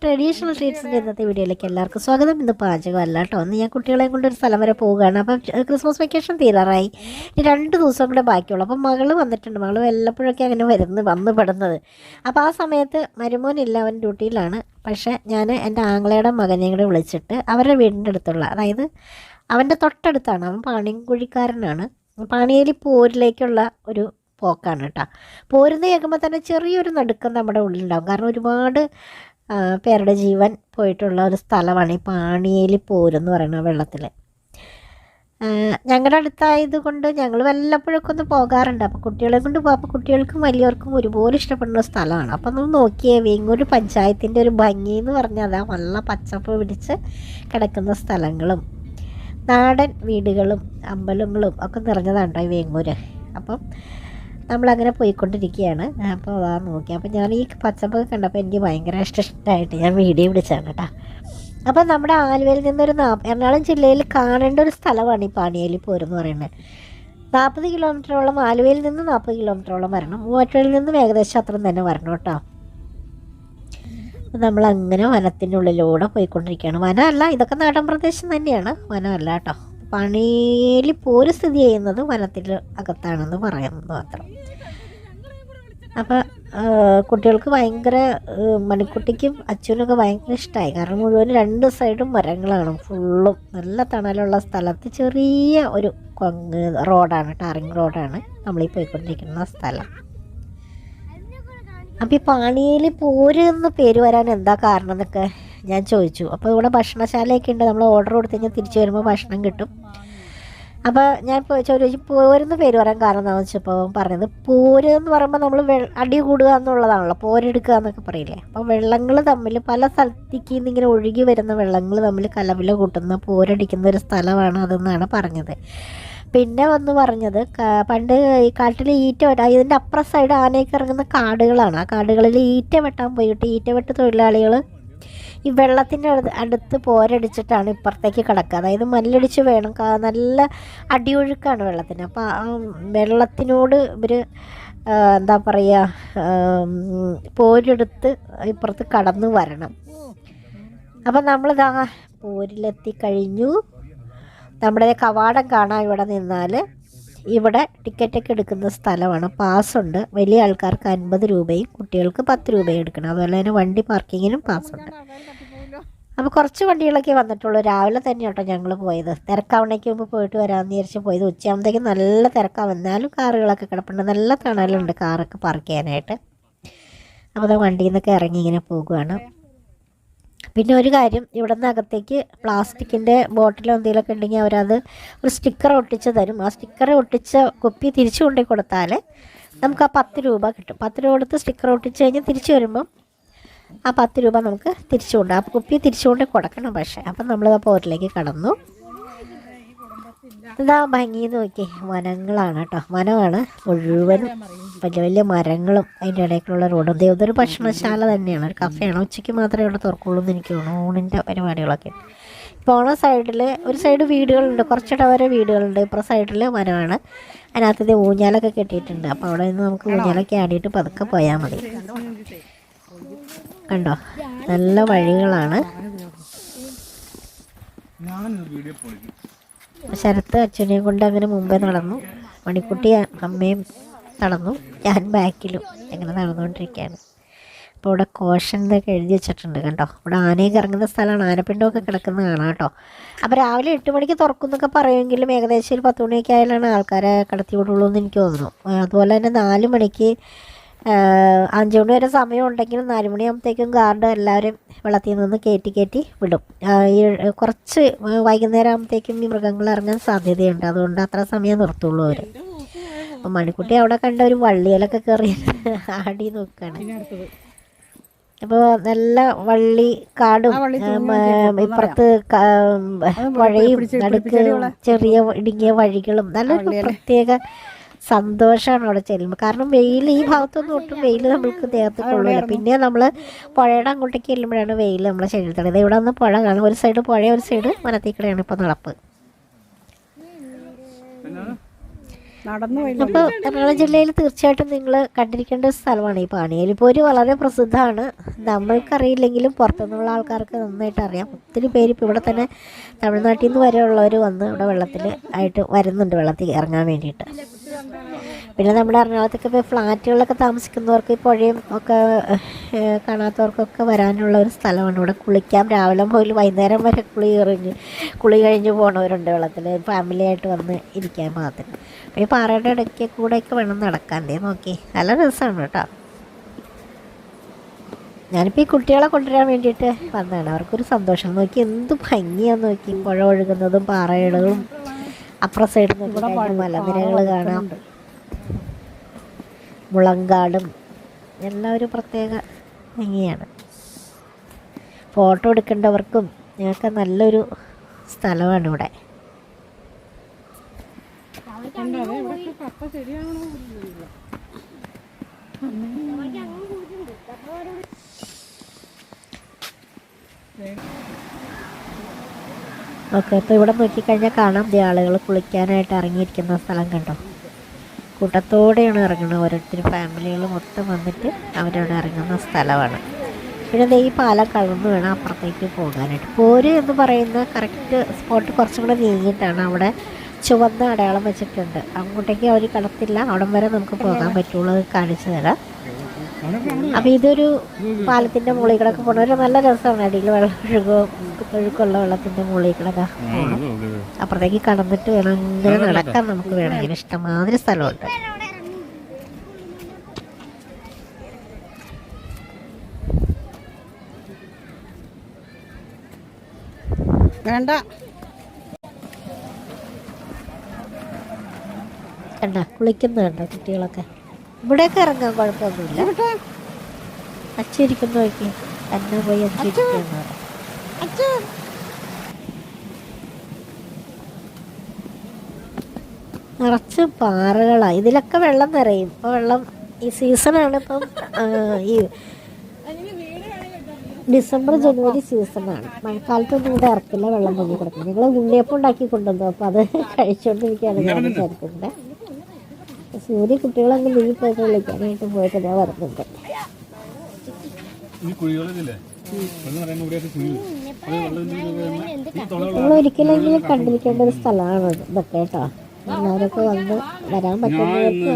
Traditional ട്രീറ്റ്സിൻ്റെ ഇന്നത്തെ വീഡിയോയിലേക്ക് എല്ലാവർക്കും സ്വാഗതം. ഇന്ന് പാചകമല്ല കേട്ടോ, ഒന്ന് ഞാൻ കുട്ടികളെ കൊണ്ടൊരു സ്ഥലം വരെ പോവുകയാണ്. അപ്പം ക്രിസ്മസ് വെക്കേഷൻ തീരാറായി, ഇനി 2 ദിവസം കൂടെ ബാക്കിയുള്ളൂ. അപ്പം മകൾ വന്നിട്ടുണ്ട്. മകൾ വല്ലപ്പോഴൊക്കെ അങ്ങനെ വന്ന് പെടുന്നത്. അപ്പോൾ ആ സമയത്ത് മരുമോനില്ല, അവൻ ഡ്യൂട്ടിയിലാണ്. പക്ഷേ ഞാൻ എൻ്റെ ആങ്ങളയുടെ മകനെയും കൂടെ വിളിച്ചിട്ട് അവരുടെ വീടിൻ്റെ അടുത്തുള്ള, അതായത് അവൻ്റെ തൊട്ടടുത്താണ്, അവൻ പാണിക്കുഴിക്കാരനാണ്, പാണിയേലി പോരിലേക്കുള്ള ഒരു പോക്കാണ് കേട്ടോ. പോരുന്ന കേൾക്കുമ്പോൾ തന്നെ ചെറിയൊരു നടുക്കം നമ്മുടെ ഉള്ളിലുണ്ടാകും. കാരണം ഒരുപാട് പേരുടെ ജീവൻ പോയിട്ടുള്ള ഒരു സ്ഥലമാണ് ഈ പാണിയേലി പോരെന്ന് പറയുന്ന വെള്ളത്തിൽ. ഞങ്ങളുടെ അടുത്തായത് കൊണ്ട് ഞങ്ങൾ വല്ലപ്പോഴൊക്കെ ഒന്ന് പോകാറുണ്ട്. അപ്പോൾ കുട്ടികളെ കൊണ്ട് പോകും. അപ്പോൾ കുട്ടികൾക്കും വലിയവർക്കും ഒരുപോലെ ഇഷ്ടപ്പെടുന്ന സ്ഥലമാണ്. അപ്പോൾ നമ്മൾ നോക്കിയേ, വേങ്ങൂർ പഞ്ചായത്തിൻ്റെ ഒരു ഭംഗി എന്ന് പറഞ്ഞാൽ അതാ നല്ല പച്ചപ്പ് പിടിച്ച് കിടക്കുന്ന സ്ഥലങ്ങളും നാടൻ വീടുകളും അമ്പലങ്ങളും ഒക്കെ നിറഞ്ഞതാണ് കേട്ടോ ഈ വേങ്ങൂർ. അപ്പം നമ്മളങ്ങനെ പോയിക്കൊണ്ടിരിക്കുകയാണ്. അപ്പോൾ അതാ നോക്കി, അപ്പോൾ ഞാൻ ഈ പച്ചപ്പൊക്കെ കണ്ടപ്പോൾ എനിക്ക് ഭയങ്കര ഇഷ്ടമായിട്ട് ഞാൻ വീഡിയോ പിടിച്ചാണ് കേട്ടോ. അപ്പോൾ നമ്മുടെ ആലുവയിൽ നിന്നൊരു എറണാകുളം ജില്ലയിൽ കാണേണ്ട ഒരു സ്ഥലമാണ് ഈ പാണിയേലി പോരെന്ന് പറയുന്നത്. 40 കിലോമീറ്ററോളം, ആലുവയിൽ നിന്ന് 40 കിലോമീറ്ററോളം വരണം, മൂവാറ്റുപുഴയിൽ നിന്നും ഏകദേശം അത്രയും തന്നെ വരണം കേട്ടോ. അപ്പോൾ നമ്മളങ്ങനെ വനത്തിൻ്റെ ഉള്ളിലൂടെ പോയിക്കൊണ്ടിരിക്കുകയാണ്. വനമല്ല, ഇതൊക്കെ നാടൻ പ്രദേശം തന്നെയാണ്, വനമല്ല കേട്ടോ. പാണിയേലി പോര് സ്ഥിതി ചെയ്യുന്നത് വനത്തിൽ അകത്താണെന്ന് പറയുന്നത് മാത്രം. അപ്പോൾ കുട്ടികൾക്ക് ഭയങ്കര, മണിക്കുട്ടിക്കും അച്ഛനൊക്കെ ഭയങ്കര ഇഷ്ടമായി. കാരണം മുഴുവൻ 2 സൈഡും മരങ്ങളാണ്, ഫുള്ളും നല്ല തണലുള്ള സ്ഥലത്ത് ചെറിയ ഒരു റോഡാണ്, ടാറിങ് റോഡാണ് നമ്മളീ പോയിക്കൊണ്ടിരിക്കുന്ന സ്ഥലം. അപ്പോൾ ഈ പാണിയേലി പോര് എന്ന് പേര് വരാൻ എന്താ കാരണം എന്നൊക്കെ ഞാൻ ചോദിച്ചു. അപ്പോൾ ഇവിടെ ഭക്ഷണശാലയൊക്കെ ഉണ്ട്, നമ്മൾ ഓർഡർ കൊടുത്തു കഴിഞ്ഞാൽ തിരിച്ചു വരുമ്പോൾ ഭക്ഷണം കിട്ടും. അപ്പോൾ ഞാൻ ചോദിച്ചു പോരെന്ന് പേര് പറയാൻ കാരണം എന്താണെന്ന് വെച്ചപ്പോൾ പറഞ്ഞത്, പോര് എന്ന് പറയുമ്പോൾ നമ്മൾ അടി കൂടുക എന്നുള്ളതാണല്ലോ, പോരെടുക്കുക എന്നൊക്കെ പറയില്ലേ. അപ്പോൾ വെള്ളങ്ങൾ തമ്മിൽ പല സ്ഥലത്തേക്ക് ഇങ്ങനെ ഒഴുകി വരുന്ന വെള്ളങ്ങൾ തമ്മിൽ കലവില കൂട്ടുന്ന പോരടിക്കുന്ന ഒരു സ്ഥലമാണ് അതെന്നാണ് പറഞ്ഞത്. പിന്നെ വന്ന് പറഞ്ഞത്, പണ്ട് ഈ കാട്ടിൽ ഈറ്റ വെട്ടാൻ, ഇതിൻ്റെ അപ്പുറ സൈഡ് ആനയൊക്കെ ഇറങ്ങുന്ന കാടുകളാണ്. ആ കാടുകളിൽ ഈറ്റ വെട്ടാൻ പോയിട്ട് ഈറ്റ തൊഴിലാളികൾ ഈ വെള്ളത്തിൻ്റെ അടുത്ത് പോരടിച്ചിട്ടാണ് ഇപ്പുറത്തേക്ക് കിടക്കുക. അതായത് മല്ലടിച്ച് വേണം, നല്ല അടിയൊഴുക്കാണ് വെള്ളത്തിന്. അപ്പോൾ ആ വെള്ളത്തിനോട് ഇവർ എന്താ പറയുക, പോരെടുത്ത് ഇപ്പുറത്ത് കടന്നു വരണം. അപ്പം നമ്മളിതാ പോരിലെത്തി കഴിഞ്ഞു. നമ്മുടെ കവാടം കാണാൻ ഇവിടെ നിന്നാൽ ഇവിടെ ടിക്കറ്റൊക്കെ എടുക്കുന്ന സ്ഥലമാണ്, പാസ്സുണ്ട്. വലിയ ആൾക്കാർക്ക് 50 രൂപയും കുട്ടികൾക്ക് 10 രൂപയും എടുക്കണം. അതുപോലെ തന്നെ വണ്ടി പാർക്കിങ്ങിനും പാസ്സുണ്ട്. അപ്പോൾ കുറച്ച് വണ്ടികളൊക്കെ വന്നിട്ടുള്ളൂ. രാവിലെ തന്നെ കേട്ടോ ഞങ്ങൾ പോയത്, തിരക്കാവണയ്ക്ക് മുമ്പ് പോയിട്ട് വരാമെന്ന് വിചാരിച്ച് പോയത്. ഉച്ചയാകുമ്പോഴത്തേക്കും നല്ല തിരക്കാവും, എന്നാലും കാറുകളൊക്കെ കിടപ്പുണ്ട്, നല്ല തണലുണ്ട് കാറൊക്കെ പാർക്ക് ചെയ്യാനായിട്ട്. അപ്പോൾ വണ്ടിയിൽ നിന്നൊക്കെ ഇറങ്ങി ഇങ്ങനെ പോകുകയാണ്. പിന്നെ ഒരു കാര്യം, ഇവിടെ നിന്ന് അകത്തേക്ക് പ്ലാസ്റ്റിക്കിൻ്റെ ബോട്ടിലോ എന്തെങ്കിലുമൊക്കെ ഉണ്ടെങ്കിൽ അവരത് ഒരു സ്റ്റിക്കർ ഒട്ടിച്ച് തരും. ആ സ്റ്റിക്കർ ഒട്ടിച്ച കുപ്പി തിരിച്ചു കൊണ്ടു കൊടുത്താൽ നമുക്ക് ആ 10 രൂപ കിട്ടും. 10 രൂപ കൊടുത്ത് സ്റ്റിക്കർ ഒട്ടിച്ച് കഴിഞ്ഞാൽ തിരിച്ചു വരുമ്പം ആ 10 രൂപ നമുക്ക് തിരിച്ചു കൊണ്ട്, ആ കുപ്പി തിരിച്ചു കൊണ്ട് കൊടുക്കണം. പക്ഷേ അപ്പം നമ്മളിതാ പോരിലേക്ക് കടന്നു. ഇതാ ഭംഗിന്ന് നോക്കി, വനങ്ങളാണ് കേട്ടോ, വനമാണ് മുഴുവനും, വലിയ വലിയ മരങ്ങളും അതിൻ്റെ ഇടയ്ക്കുള്ള റോഡും. ഇതൊരു ഭക്ഷണശാല തന്നെയാണ്, ഒരു കഫേയാണ്. ഉച്ചയ്ക്ക് മാത്രമേ ഇവിടെ തുറക്കുള്ളൂ എന്ന് എനിക്ക് തോന്നുന്നു, ഊണിൻ്റെ പരിപാടികളൊക്കെ. പോണ സൈഡിൽ ഒരു സൈഡ് വീടുകളുണ്ട്, കുറച്ചിട വരെ വീടുകളുണ്ട്, ഇപ്പുറ സൈഡിൽ വനമാണ്. അതിനകത്ത് ഊഞ്ഞാലൊക്കെ കെട്ടിയിട്ടുണ്ട്. അപ്പോൾ അവിടെ നിന്ന് നമുക്ക് ഊഞ്ഞാലൊക്കെ ആടിയിട്ട് പതുക്കെ പോയാൽ മതി. കണ്ടോ, നല്ല വഴികളാണ്. ശരത്ത് അച്ഛനെയും കൊണ്ട് അങ്ങനെ മുമ്പേ നടന്നു, മണിക്കുട്ടി അമ്മയും നടന്നു, ഞാൻ ബാക്കിലും അങ്ങനെ നടന്നുകൊണ്ടിരിക്കുകയാണ്. അപ്പോൾ ഇവിടെ കോഷൻ എന്നൊക്കെ എഴുതി വെച്ചിട്ടുണ്ട് കണ്ടോ. ഇവിടെ ആനയൊക്കെ ഇറങ്ങുന്ന സ്ഥലമാണ്, ആനപ്പിണ്ടമൊക്കെ കിടക്കുന്ന കാണാം കേട്ടോ. അപ്പോൾ രാവിലെ 8 മണിക്ക് തുറക്കും എന്നൊക്കെ പറയുമെങ്കിലും ഏകദേശം ഒരു 10 മണിയൊക്കെ ആയാലാണ് ആൾക്കാരെ കടത്തി വിടുള്ളൂ എന്ന് എനിക്ക് തോന്നുന്നു. അതുപോലെ തന്നെ 4 മണിക്ക് 5 മണി വരെ സമയം ഉണ്ടെങ്കിലും 4 മണിയാകുമ്പോഴത്തേക്കും ഗാർഡ് എല്ലാവരും വെള്ളത്തിൽ നിന്ന് കയറ്റി വിടും. ഈ കുറച്ച് വൈകുന്നേരം ആകുമ്പോഴത്തേക്കും ഈ മൃഗങ്ങൾ ഇറങ്ങാൻ സാധ്യതയുണ്ട്, അതുകൊണ്ട് അത്ര സമയം നിർത്തുള്ളൂ അവർ. അപ്പം മണിക്കുട്ടി അവിടെ കണ്ട ഒരു വള്ളിയിലൊക്കെ കയറി ആടി നോക്കുകയാണ്. അപ്പോൾ നല്ല വള്ളി കാടും ഇപ്പുറത്ത് പുഴയും നടുക്ക് ചെറിയ ഇടുങ്ങിയ വഴികളും, നല്ലൊരു പ്രത്യേക സന്തോഷമാണ് അവിടെ ചെല്ലുമ്പോൾ. കാരണം വെയിൽ ഈ ഭാഗത്തൊന്നും ഒട്ടും വെയിൽ നമ്മൾക്ക് ദേഹത്ത് കൊള്ളില്ല. പിന്നെ നമ്മൾ പുഴയുടെ അങ്ങോട്ടേക്ക് ചെല്ലുമ്പോഴാണ് വെയിൽ നമ്മളെ ശരീരത്തിൽ. ഇവിടെ ഒന്ന് പുഴ കാണും, ഒരു സൈഡ് പുഴ, ഒരു സൈഡ് വനത്തിക്കടെയാണ് ഇപ്പോൾ നടപ്പ്. അപ്പോൾ എറണാകുളം ജില്ലയിൽ തീർച്ചയായിട്ടും നിങ്ങൾ കണ്ടിരിക്കേണ്ട ഒരു സ്ഥലമാണ് ഈ പാണിയേലിപ്പോര്. വളരെ പ്രസിദ്ധമാണ്. നമ്മൾക്കറിയില്ലെങ്കിലും പുറത്തുനിന്നുള്ള ആൾക്കാർക്ക് നന്നായിട്ട് അറിയാം. ഒത്തിരി പേര് ഇപ്പോൾ ഇവിടെ തന്നെ തമിഴ്നാട്ടിൽ നിന്ന് വരെയുള്ളവർ വന്ന് ഇവിടെ വെള്ളത്തിൽ ആയിട്ട് വരുന്നുണ്ട്, വെള്ളത്തിൽ ഇറങ്ങാൻ വേണ്ടിയിട്ട്. പിന്നെ നമ്മുടെ എറണാകുളത്തൊക്കെ ഇപ്പോൾ ഫ്ലാറ്റുകളിലൊക്കെ താമസിക്കുന്നവർക്ക് ഈ പുഴയും ഒക്കെ കാണാത്തവർക്കൊക്കെ വരാനുള്ള ഒരു സ്ഥലമാണ്. ഇവിടെ കുളിക്കാം, രാവിലെ മുതൽ വൈകുന്നേരം വരെ കുളി കഴിഞ്ഞ് പോണവരുണ്ട് വെള്ളത്തിൽ, ഫാമിലിയായിട്ട് വന്ന് ഇരിക്കാൻ പാകത്തിന്. അപ്പോൾ ഈ പാറയുടെ ഇടയ്ക്ക് കൂടെയൊക്കെ വേണം നടക്കാൻ. നോക്കി നല്ല രസമാണ് കേട്ടോ. ഞാനിപ്പോൾ ഈ കുട്ടികളെ കൊണ്ടുവരാൻ വേണ്ടിയിട്ട് വന്നതാണ്. അവർക്കൊരു സന്തോഷം. നോക്കി എന്ത് ഭംഗിയാന്ന് നോക്കി, പുഴ ഒഴുകുന്നതും പാറയിടകളും അപ്പുറ സൈഡിൽ നോക്കി മലനിരകൾ കാണാം, മുളങ്കാടും എല്ലാം ഒരു പ്രത്യേക ഭംഗിയാണ്. ഫോട്ടോ എടുക്കേണ്ടവർക്കും ഞങ്ങൾക്ക് നല്ലൊരു സ്ഥലമാണ് ഇവിടെ. ഓക്കെ, അപ്പോൾ ഇവിടെ നോക്കിക്കഴിഞ്ഞാൽ കാണാം ആളുകൾ കുളിക്കാനായിട്ട് ഇറങ്ങിയിരിക്കുന്ന സ്ഥലം കണ്ടോ. കൂട്ടത്തോടെയാണ് ഇറങ്ങുന്നത്, ഓരോരുത്തർ ഫാമിലികൾ മൊത്തം വന്നിട്ട് അവരവിടെ ഇറങ്ങുന്ന സ്ഥലമാണ്. പിന്നെ ഈ പാലം കടന്ന് വേണം അപ്പുറത്തേക്ക് പോകാനായിട്ട്. പോര് എന്ന് പറയുന്ന കറക്റ്റ് സ്പോട്ട് കുറച്ചും കൂടെ നീങ്ങിയിട്ടാണ്. അവിടെ ചുവന്ന അടയാളം വെച്ചിട്ടുണ്ട്. അങ്ങോട്ടേക്ക് അവർ കടത്തില്ല, അവിടം വരെ നമുക്ക് പോകാൻ പറ്റുള്ളൂ. കാണിച്ചു തരാം. അപ്പോൾ ഇതൊരു പാലത്തിൻ്റെ മുകളിൽ കൂടെ പോകണം. ഒരു നല്ല രസമാണ്. അടിയിൽ വെള്ളം ഒഴുക്കുള്ള വെള്ളത്തിൻ്റെ മുകളിൽ കൂടെ പോകണം. അപ്പുറത്തേക്ക് കടന്നിട്ട് വേണം ഇങ്ങനെ നടക്കാൻ. നമുക്ക് വേണമെങ്കിൽ ഇഷ്ടമാതിരി സ്ഥലമുണ്ട്. വേണ്ട കണ്ട കുളിക്കുന്നുണ്ടോ കുട്ടികളൊക്കെ. ഇവിടെയൊക്കെ ഇറങ്ങാൻ കുഴപ്പമൊന്നുമില്ല. അച്ഛരിക്കുന്നു നോക്കി തന്നെ പോയി അച്ഛരിക്കുന്നു. നിറച്ച് പാറകളാണ്. ഇതിലൊക്കെ വെള്ളം നിറയും. ഇപ്പോൾ വെള്ളം ഈ സീസണാണ്. ഇപ്പം ഈ ഡിസംബർ ജനുവരി സീസണാണ്. മഴക്കാലത്തൊന്നും ഇവിടെ ഇറക്കില്ല, വെള്ളം പൊങ്ങി കിടക്കും. ഞങ്ങൾ ഉണ്ണിയപ്പം ഉണ്ടാക്കി കൊണ്ടുവന്നു. അപ്പോൾ അത് കഴിച്ചുകൊണ്ടിരിക്കുകയാണ് ഞാൻ വിചാരിക്കുന്നത്. സൂര്യ കുട്ടികളങ്ങ് നീങ്ങിപ്പോയിട്ട് വിളിക്കാനായിട്ട് പോയിട്ട് ഞാൻ വരുന്നുണ്ട്. നമ്മൾ ഒരിക്കലെങ്കിലും കണ്ടിരിക്കേണ്ട ഒരു സ്ഥലമാണ് ഇതൊക്കെ കേട്ടോ. എല്ലാവരൊക്കെ വന്ന് വരാൻ പറ്റുന്നവർക്ക്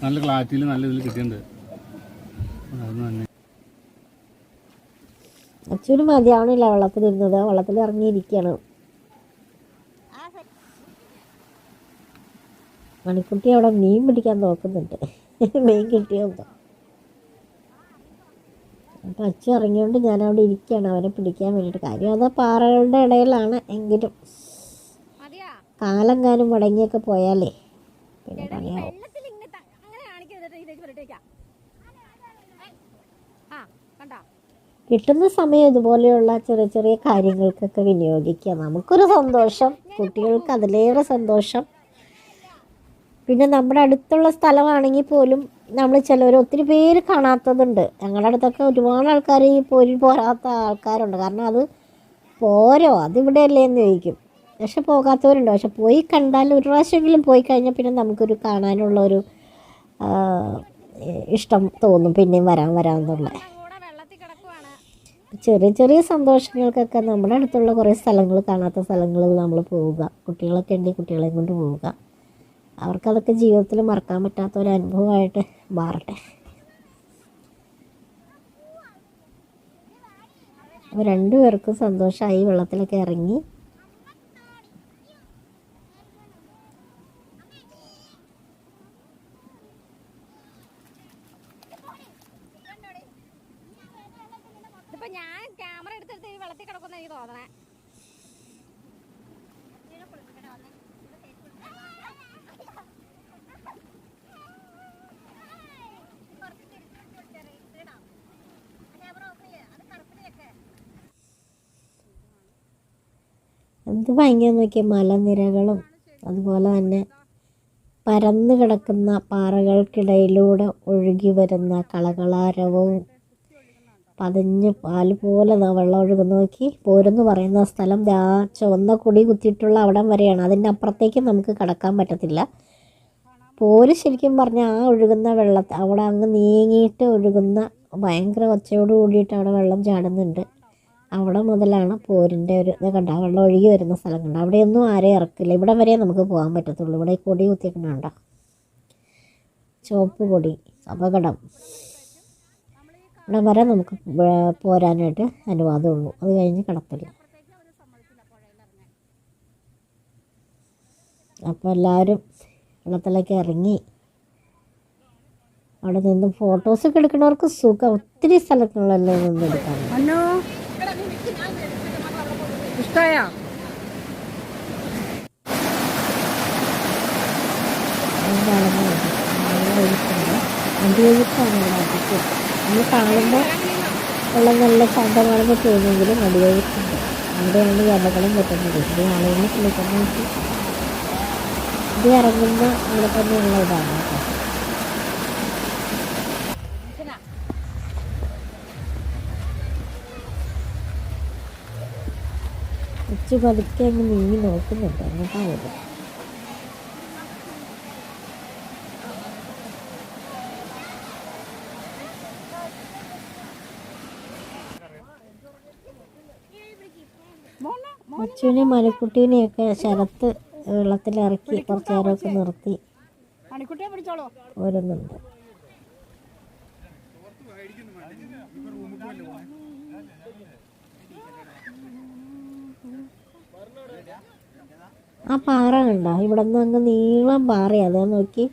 നല്ല ക്ലാരിറ്റിയിൽ നല്ല ഇതിൽ കിട്ടിയിട്ടുണ്ട്. അച്ഛനും മതിയാവണില്ല വെള്ളത്തിലിരുന്നത്. വെള്ളത്തിൽ ഇറങ്ങിയിരിക്കുകയാണ്. മണിക്കുട്ടി അവിടെ മീൻ പിടിക്കാൻ നോക്കുന്നുണ്ട്. മീൻ കിട്ടിയോന്തോ. അപ്പം അച്ഛൻ ഇറങ്ങിയോണ്ട് ഞാൻ അവിടെ ഇരിക്കുകയാണ് അവനെ പിടിക്കാൻ വേണ്ടിയിട്ട്. കാര്യം അത് പാറകളുടെ ഇടയിലാണ്. എങ്കിലും കാലം മുടങ്ങിയൊക്കെ പോയാലേ പിന്നെ പണിയാവും. കിട്ടുന്ന സമയം ഇതുപോലെയുള്ള ചെറിയ ചെറിയ കാര്യങ്ങൾക്കൊക്കെ വിനിയോഗിക്കുക. നമുക്കൊരു സന്തോഷം, കുട്ടികൾക്ക് അതിലേറെ സന്തോഷം. പിന്നെ നമ്മുടെ അടുത്തുള്ള സ്ഥലമാണെങ്കിൽ പോലും നമ്മൾ ചിലവർ ഒത്തിരി പേര് കാണാത്തതുണ്ട്. ഞങ്ങളുടെ അടുത്തൊക്കെ ഒരുപാട് ആൾക്കാർ ഈ പോരിൽ പോരാത്ത ആൾക്കാരുണ്ട്. കാരണം അത് പോരോ, അതിവിടെയല്ലേ എന്ന് ചോദിക്കും. പക്ഷെ പോകാത്തവരുണ്ട്. പക്ഷെ പോയി കണ്ടാൽ ഒരു പ്രാവശ്യമെങ്കിലും പോയി കഴിഞ്ഞാൽ പിന്നെ നമുക്കൊരു കാണാനുള്ളൊരു ഇഷ്ടം തോന്നും, പിന്നെയും വരാമെന്നുള്ള. ചെറിയ ചെറിയ സന്തോഷങ്ങൾക്കൊക്കെ നമ്മുടെ അടുത്തുള്ള കുറേ സ്ഥലങ്ങൾ, കാണാത്ത സ്ഥലങ്ങളിൽ നമ്മൾ പോവുക. കുട്ടികളൊക്കെ ഉണ്ടെങ്കിൽ കുട്ടികളെയും കൊണ്ട് പോവുക. അവർക്കതൊക്കെ ജീവിതത്തിൽ മറക്കാൻ പറ്റാത്ത ഒരു അനുഭവമായിട്ട് മാറട്ടെ. അപ്പോൾ രണ്ടുപേർക്കും സന്തോഷമായി വെള്ളത്തിലൊക്കെ ഇറങ്ങി. ഞാൻ ക്യാമറ എടുത്തെടുത്ത് വെള്ളത്തിൽ കിടക്കുന്ന എനിക്ക് തോന്നണേ. എന്ത് ഭംഗിയാ നോക്കിയ മലനിരകളും അതുപോലെ തന്നെ പരന്നു കിടക്കുന്ന പാറകൾക്കിടയിലൂടെ ഒഴുകി വരുന്ന കളകളാരവവും പതഞ്ഞ് പാല് പോലെ വെള്ളം ഒഴുകുന്ന നോക്കി. പോരെന്ന് പറയുന്ന സ്ഥലം ആ ചുവന്ന കൊടി കുത്തിയിട്ടുള്ള അവിടം വരെയാണ്. അതിൻ്റെ അപ്പുറത്തേക്ക് നമുക്ക് കടക്കാൻ പറ്റത്തില്ല. പോര് ശരിക്കും പറഞ്ഞാൽ ആ ഒഴുകുന്ന വെള്ളത്തിൽ അവിടെ അങ്ങ് നീങ്ങിയിട്ട് ഒഴുകുന്ന ഭയങ്കര ഒച്ചയോട് കൂടിയിട്ട് അവിടെ വെള്ളം ചാടുന്നുണ്ട്. അവിടെ മുതലാണ് പോരിൻ്റെ ഒരു ഇത് കണ്ട വെള്ളം ഒഴുകി വരുന്ന സ്ഥലം കണ്ട. അവിടെയൊന്നും ആരെയും ഇറക്കില്ല. ഇവിടെ വരെ നമുക്ക് പോകാൻ പറ്റത്തുള്ളൂ. ഇവിടെ ഈ കൊടി കുത്തിക്കണുണ്ട, ചുവപ്പ് കൊടി, അപകടം. ഇവിടെ വരെ നമുക്ക് പോരാനായിട്ട് അനുവാദമുള്ളൂ. അത് കഴിഞ്ഞ് കിടപ്പില്ല. അപ്പോൾ എല്ലാവരും വെള്ളത്തിലേക്ക് ഇറങ്ങി അവിടെ നിന്ന് ഫോട്ടോസൊക്കെ എടുക്കുന്നവർക്ക് സുഖം. ഒത്തിരി സ്ഥലങ്ങളിലല്ലേ നിന്ന് എടുക്കാൻ. അന്നോ ഇഷ്ടമായോ? അടിയൊഴുക്കാണ് ഇവിടെ അധികം. നമ്മൾ കാണുമ്പോൾ വെള്ളം നല്ല ശബ്ദം കാണുമ്പോൾ തോന്നുമെങ്കിലും അടിയൊഴുക്കുണ്ട്. അവിടെയാണ് ഈ അപകടം പറ്റുന്നത്. ഇത് ആളുകളെ കുളിക്കുന്ന ഇത് ഇറങ്ങുന്ന ഇവിടെ തന്നെയുള്ള ഇതാണ് കേട്ടോ. ഉച്ച പതുക്കെ അങ്ങ് നീങ്ങി നോക്കുന്നുണ്ട്. അങ്ങോട്ടാ പോകുന്നത്. അച്ചുവിനെ മരക്കുട്ടീനെയൊക്കെ ശരത്ത് വെള്ളത്തിലിറക്കി കുറച്ച് നേരമൊക്കെ നിർത്തി മണിക്കുട്ടിയെ പിടിച്ചോളൂ. പോരുന്നുണ്ട്. ആ പാറ കണ്ടോ? ഇവിടെ നിന്ന് അങ്ങ് നീളം പാറയാണ്. അത് നോക്കി,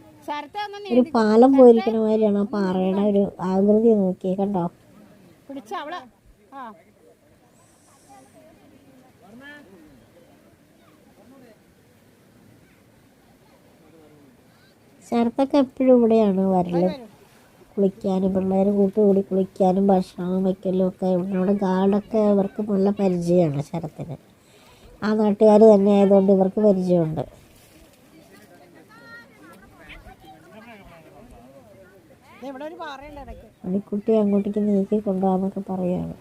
ഒരു പാലം പോയിരിക്കണ മാതിരിയാണ് ആ പാറയുടെ ഒരു ആകൃതി നോക്കി കണ്ടോ. പിടിച്ച അവള് ശരത്തൊക്കെ എപ്പോഴും ഇവിടെയാണ് വരലും കുളിക്കാനും. പിള്ളേർ കൂട്ടുകൂടി കുളിക്കാനും ഭക്ഷണം വയ്ക്കലും ഒക്കെ. ഇവിടെ ഗാർഡൊക്കെ ഇവർക്ക് നല്ല പരിചയമാണ് ശരത്തിന്. ആ നാട്ടുകാർ തന്നെ ആയതുകൊണ്ട് ഇവർക്ക് പരിചയമുണ്ട്. മണിക്കുട്ടി അങ്ങോട്ടേക്ക് നീക്കി കൊണ്ടുപോകാന്നൊക്കെ പറയുകയാണ്.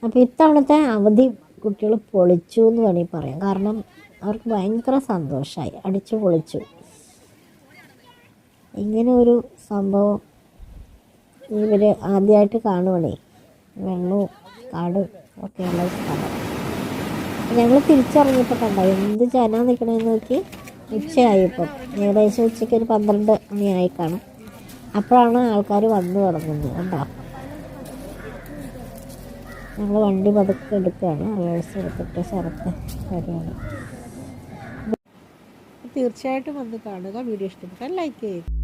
അപ്പോൾ ഇത്തവണത്തെ അവധി കുട്ടികൾ പൊളിച്ചു എന്ന് വേണമെങ്കിൽ പറയാം. കാരണം അവർക്ക് ഭയങ്കര സന്തോഷമായി, അടിച്ചു പൊളിച്ചു. ഇങ്ങനെ ഒരു സംഭവം ഇവർ ആദ്യമായിട്ട് കാണുവാണേ. വെള്ളവും കാടും ഒക്കെയുള്ള സ്ഥലം. ഞങ്ങൾ തിരിച്ചറിഞ്ഞപ്പോൾ കണ്ടോ എന്ത് ജനാ നിൽക്കണമെന്ന് നോക്കി. ഉച്ചയായിപ്പം ഏകദേശം ഉച്ചയ്ക്ക് ഒരു 12 മണിയായി കാണും. അപ്പോഴാണ് ആൾക്കാർ വന്നു തുടങ്ങുന്നത് കണ്ടോ. ഞങ്ങൾ വണ്ടി പതുക്കെ എടുക്കുകയാണ്. റിവേഴ്സ് എടുത്തിട്ട് ശരത്ത് വരികയാണ്. തീർച്ചയായിട്ടും വന്ന് കാണുക. വീഡിയോ ഇഷ്ടപ്പെട്ടാൽ ലൈക്ക് ചെയ്യുക.